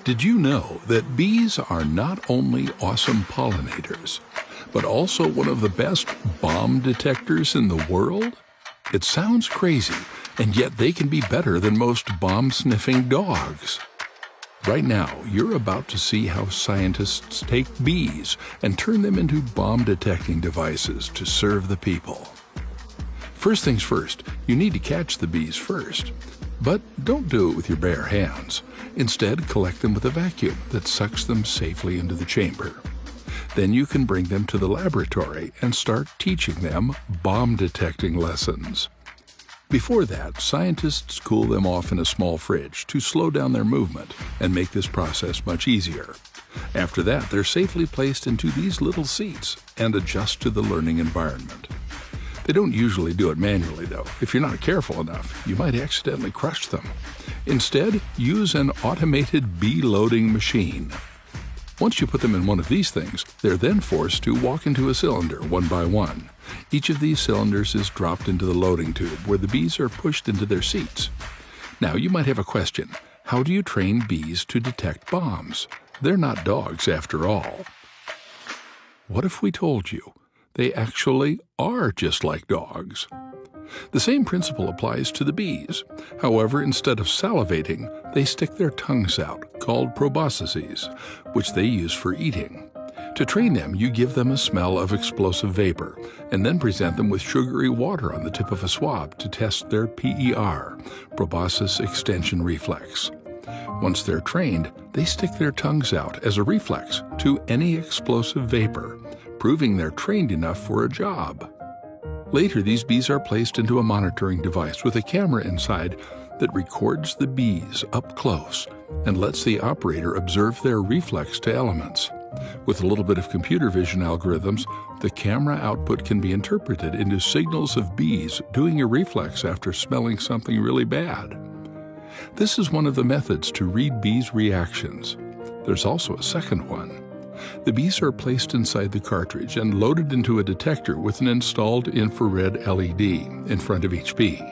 Did you know that bees are not only awesome pollinators, but also one of the best bomb detectors in the world? It sounds crazy, and yet they can be better than most bomb-sniffing dogs. Right now, you're about to see how scientists take bees and turn them into bomb-detecting devices to serve the people. First things first, you need to catch the bees first. But don't do it with your bare hands. Instead, collect them with a vacuum that sucks them safely into the chamber. Then you can bring them to the laboratory and start teaching them bomb-detecting lessons. Before that, scientists cool them off in a small fridge to slow down their movement and make this process much easier. After that, they're safely placed into these little seats and adjust to the learning environment. They don't usually do it manually, though. If you're not careful enough, you might accidentally crush them. Instead, use an automated bee loading machine. Once you put them in one of these things, they're then forced to walk into a cylinder one by one. Each of these cylinders is dropped into the loading tube where the bees are pushed into their seats. Now, you might have a question. How do you train bees to detect bombs? They're not dogs after all. What if we told you they actually are just like dogs? The same principle applies to the bees. However, instead of salivating, they stick their tongues out, called proboscises, which they use for eating. To train them, you give them a smell of explosive vapor, and then present them with sugary water on the tip of a swab to test their PER, proboscis extension reflex. Once they're trained, they stick their tongues out as a reflex to any explosive vapor, proving they're trained enough for a job. Later, these bees are placed into a monitoring device with a camera inside that records the bees up close and lets the operator observe their reflex to elements. With a little bit of computer vision algorithms, the camera output can be interpreted into signals of bees doing a reflex after smelling something really bad. This is one of the methods to read bees' reactions. There's also a second one. The bees are placed inside the cartridge and loaded into a detector with an installed infrared LED in front of each bee.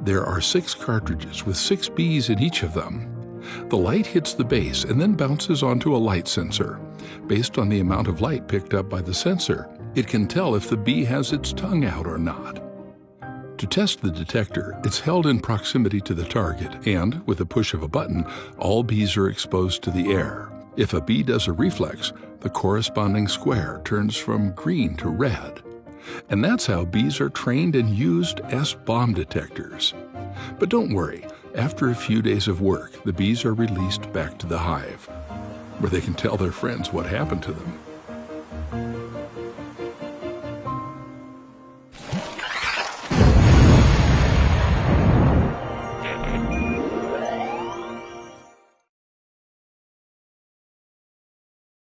There are 6 cartridges with 6 bees in each of them. The light hits the base and then bounces onto a light sensor. Based on the amount of light picked up by the sensor, it can tell if the bee has its tongue out or not. To test the detector, it's held in proximity to the target and, with a push of a button, all bees are exposed to the air. If a bee does a reflex, the corresponding square turns from green to red. And that's how bees are trained and used as bomb detectors. But don't worry, after a few days of work, the bees are released back to the hive, where they can tell their friends what happened to them.